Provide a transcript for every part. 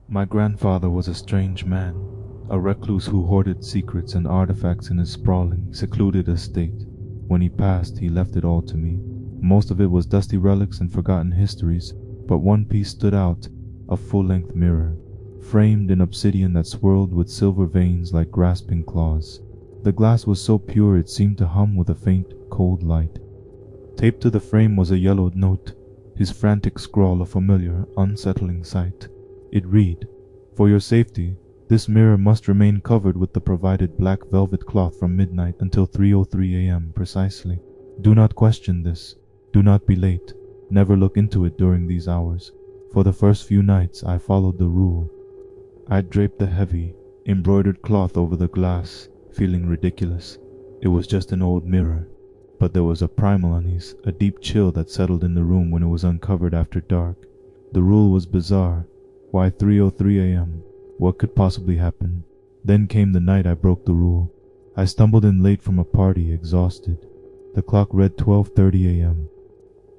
My grandfather was a strange man, a recluse who hoarded secrets and artifacts in his sprawling, secluded estate. When he passed, he left it all to me. Most of it was dusty relics and forgotten histories, but one piece stood out, a full-length mirror, framed in obsidian that swirled with silver veins like grasping claws. The glass was so pure it seemed to hum with a faint, cold light. Taped to the frame was a yellowed note, his frantic scrawl a familiar, unsettling sight. It read, "For your safety, this mirror must remain covered with the provided black velvet cloth from midnight until 3:03 a.m. precisely. Do not question this. Do not be late. Never look into it during these hours." For the first few nights I followed the rule. I draped the heavy, embroidered cloth over the glass, feeling ridiculous. It was just an old mirror. But there was a primal unease, a deep chill that settled in the room when it was uncovered after dark. The rule was bizarre. Why 3:03 a.m.? What could possibly happen? Then came the night I broke the rule. I stumbled in late from a party, exhausted. The clock read 12:30 a.m.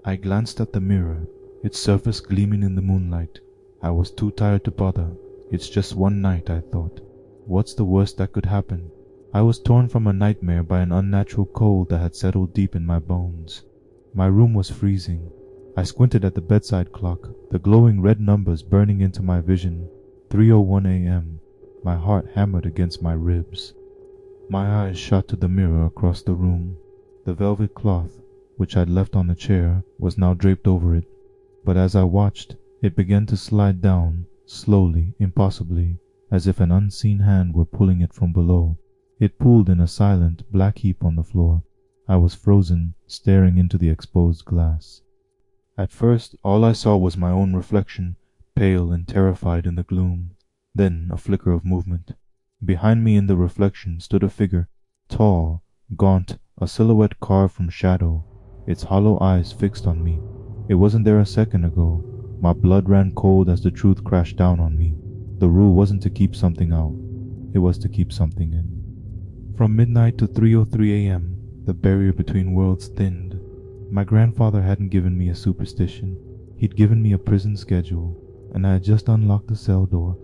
I glanced at the mirror, its surface gleaming in the moonlight. I was too tired to bother. It's just one night, I thought. What's the worst that could happen? I was torn from a nightmare by an unnatural cold that had settled deep in my bones. My room was freezing. I squinted at the bedside clock, the glowing red numbers burning into my vision. 3:01 a.m. My heart hammered against my ribs. My eyes shot to the mirror across the room. The velvet cloth, which I'd left on the chair, was now draped over it. But as I watched, it began to slide down, slowly, impossibly, as if an unseen hand were pulling it from below. It pooled in a silent, black heap on the floor. I was frozen, staring into the exposed glass. At first, all I saw was my own reflection, pale and terrified in the gloom. Then a flicker of movement. Behind me in the reflection stood a figure, tall, gaunt, a silhouette carved from shadow, its hollow eyes fixed on me. It wasn't there a second ago. My blood ran cold as the truth crashed down on me. The rule wasn't to keep something out. It was to keep something in. From midnight to 3:03 a.m., the barrier between worlds thinned. My grandfather hadn't given me a superstition. He'd given me a prison schedule, and I had just unlocked the cell door.